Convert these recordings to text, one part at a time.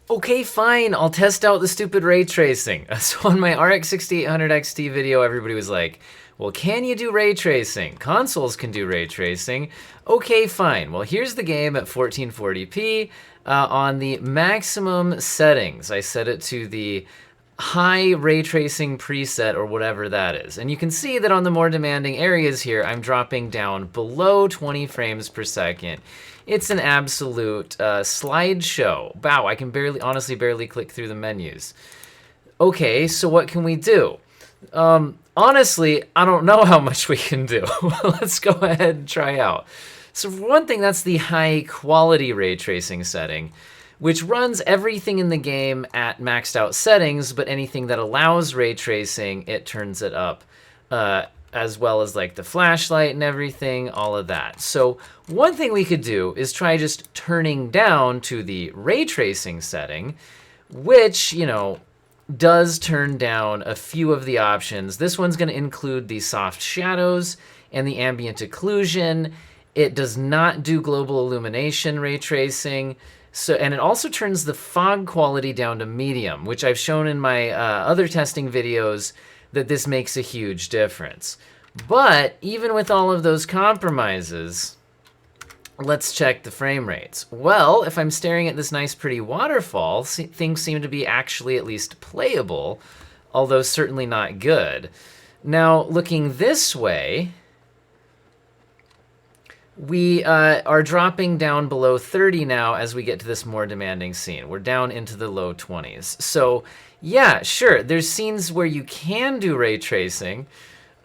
Okay, fine, I'll test out the stupid ray tracing. So on my RX 6800 XT video, everybody was like, well, can you do ray tracing? Consoles can do ray tracing. Okay, fine. Well, here's the game at 1440p on the maximum settings. I set it to the high ray tracing preset or whatever that is. And you can see that on the more demanding areas here, I'm dropping down below 20 frames per second. It's an absolute slideshow. Wow, I can honestly barely click through the menus. Okay, so what can we do? Honestly, I don't know how much we can do. Let's go ahead and try out. So for one thing, that's the high quality ray tracing setting, which runs everything in the game at maxed out settings, but anything that allows ray tracing, it turns it up, as well as like the flashlight and everything, all of that. So one thing we could do is try just turning down to the ray tracing setting, which, you know, does turn down a few of the options. This one's going to include the soft shadows and the ambient occlusion. It does not do global illumination ray tracing. So, and it also turns the fog quality down to medium, which I've shown in my other testing videos that this makes a huge difference. But even with all of those compromises, let's check the frame rates. Well, if I'm staring at this nice pretty waterfall, things seem to be actually at least playable, although certainly not good. Now, looking this way, we are dropping down below 30 now as we get to this more demanding scene. We're down into the low 20s. So yeah, sure, there's scenes where you can do ray tracing,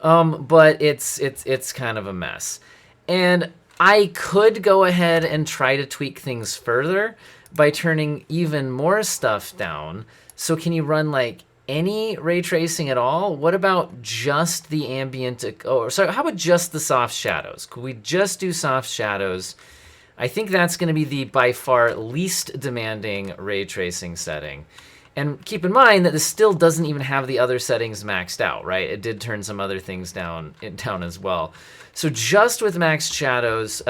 but it's kind of a mess. And I could go ahead and try to tweak things further by turning even more stuff down. So can you run like any ray tracing at all? What about just the ambient, oh, sorry, how about just the soft shadows? Could we just do soft shadows? I think that's gonna be the by far least demanding ray tracing setting. And keep in mind that this still doesn't even have the other settings maxed out, right? It did turn some other things down as well. So just with maxed shadows,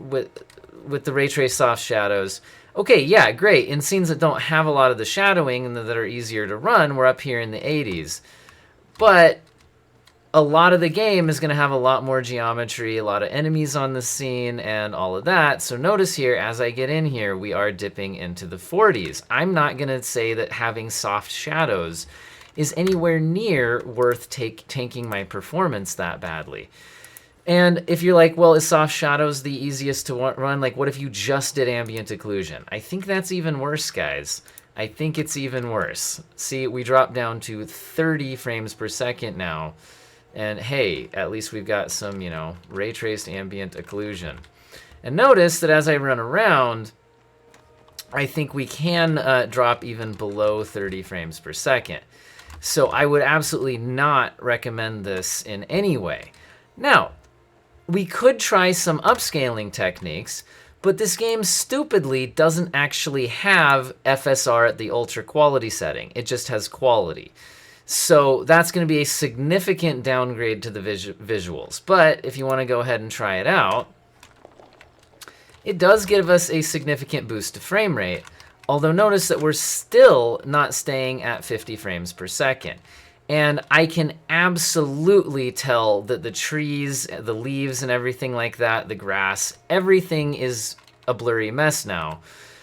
with the ray trace soft shadows, okay, yeah, great. In scenes that don't have a lot of the shadowing and that are easier to run, we're up here in the 80s. But a lot of the game is going to have a lot more geometry, a lot of enemies on the scene, and all of that. So notice here, as I get in here, we are dipping into the 40s. I'm not going to say that having soft shadows is anywhere near worth tanking my performance that badly. And if you're like, well, is soft shadows the easiest to run? Like, what if you just did ambient occlusion? I think that's even worse, guys. I think it's even worse. See, we dropped down to 30 frames per second now. And hey, at least we've got some, you know, ray traced ambient occlusion. And notice that as I run around, I think we can drop even below 30 frames per second. So I would absolutely not recommend this in any way. Now, we could try some upscaling techniques, but this game stupidly doesn't actually have FSR at the ultra quality setting. It just has quality. So that's going to be a significant downgrade to the visuals. But if you want to go ahead and try it out, it does give us a significant boost to frame rate, although notice that we're still not staying at 50 frames per second. And I can absolutely tell that the trees, the leaves and everything like that, the grass, everything is a blurry mess now.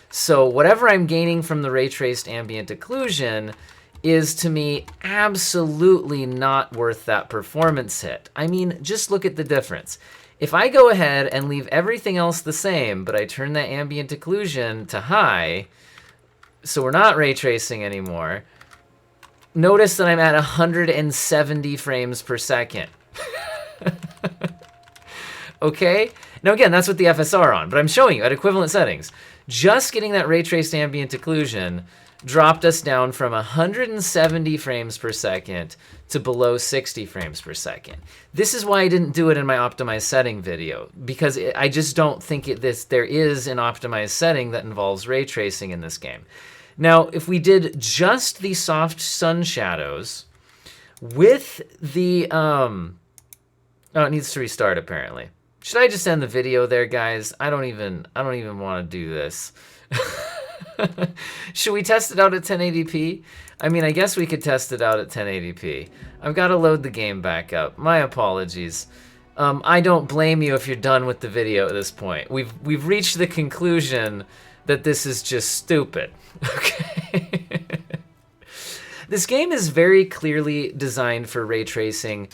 So whatever I'm gaining from the ray traced ambient occlusion is to me absolutely not worth that performance hit. I mean, just look at the difference. If I go ahead and leave everything else the same, but I turn that ambient occlusion to high, so we're not ray tracing anymore, notice that I'm at 170 frames per second. Okay? Now again, that's with the FSR on, but I'm showing you at equivalent settings. Just getting that ray traced ambient occlusion dropped us down from 170 frames per second to below 60 frames per second. This is why I didn't do it in my optimized setting video, because I just don't think there is an optimized setting that involves ray tracing in this game. Now, if we did just the soft sun shadows with the, oh, it needs to restart apparently. Should I just end the video there, guys? I don't even want to do this. Should we test it out at 1080p? I mean, I guess we could test it out at 1080p. I've got to load the game back up. My apologies. I don't blame you if you're done with the video at this point. We've reached the conclusion that this is just stupid. Okay. This game is very clearly designed for ray tracing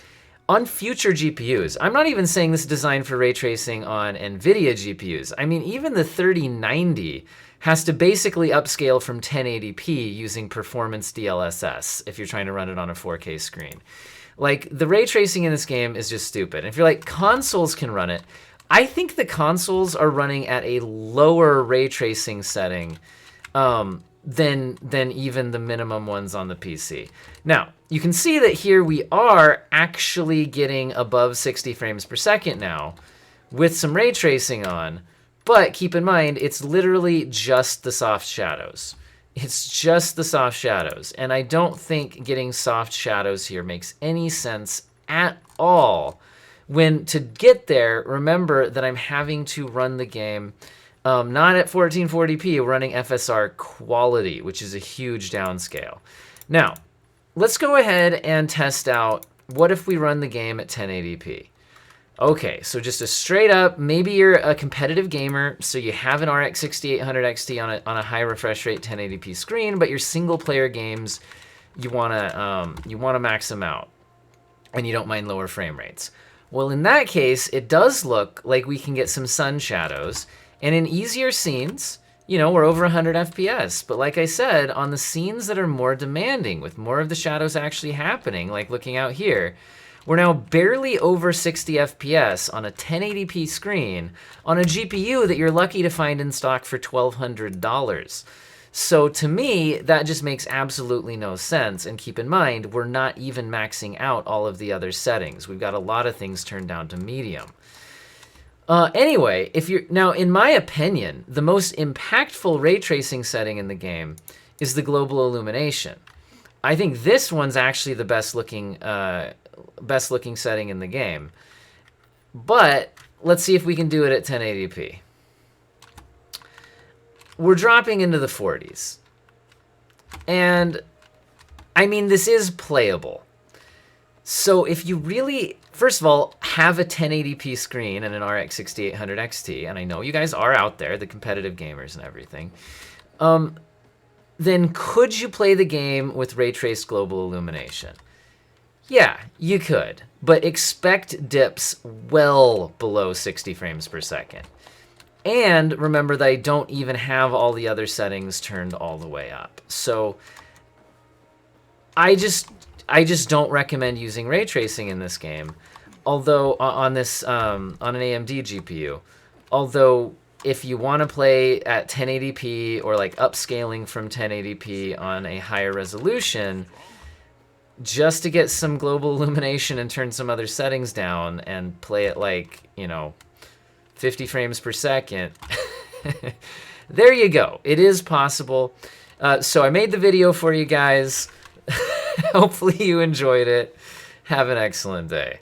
on future GPUs. I'm not even saying this is designed for ray tracing on NVIDIA GPUs. I mean, even the 3090 has to basically upscale from 1080p using performance DLSS if you're trying to run it on a 4K screen. Like, the ray tracing in this game is just stupid. If you're like, consoles can run it, I think the consoles are running at a lower ray tracing setting than even the minimum ones on the PC. Now, you can see that here we are actually getting above 60 frames per second now with some ray tracing on, but keep in mind, it's literally just the soft shadows. It's just the soft shadows, and I don't think getting soft shadows here makes any sense at all. When to get there, remember that I'm having to run the game not at 1440p, running FSR Quality, which is a huge downscale. Now, let's go ahead and test out what if we run the game at 1080p. Okay, so just a straight up, maybe you're a competitive gamer, so you have an RX 6800 XT on a high refresh rate 1080p screen, but your single player games, you wanna max them out, and you don't mind lower frame rates. Well, in that case, it does look like we can get some sun shadows, and in easier scenes, you know, we're over 100 FPS. But like I said, on the scenes that are more demanding, with more of the shadows actually happening, like looking out here, we're now barely over 60 FPS on a 1080p screen on a GPU that you're lucky to find in stock for $1,200. So to me, that just makes absolutely no sense. And keep in mind, we're not even maxing out all of the other settings. We've got a lot of things turned down to medium. Anyway, now, in my opinion, the most impactful ray tracing setting in the game is the global illumination. I think this one's actually the best looking setting in the game. But let's see if we can do it at 1080p. We're dropping into the 40s. And I mean, this is playable. So if you really, first of all, have a 1080p screen and an RX 6800 XT, and I know you guys are out there, the competitive gamers and everything, then could you play the game with ray traced global illumination? Yeah, you could, but expect dips well below 60 frames per second. And remember that I don't even have all the other settings turned all the way up. So I just don't recommend using ray tracing in this game. Although on an AMD GPU, although if you want to play at 1080p or like upscaling from 1080p on a higher resolution, just to get some global illumination and turn some other settings down and play it like, you know, 50 frames per second, there you go. It is possible. So I made the video for you guys. Hopefully you enjoyed it. Have an excellent day.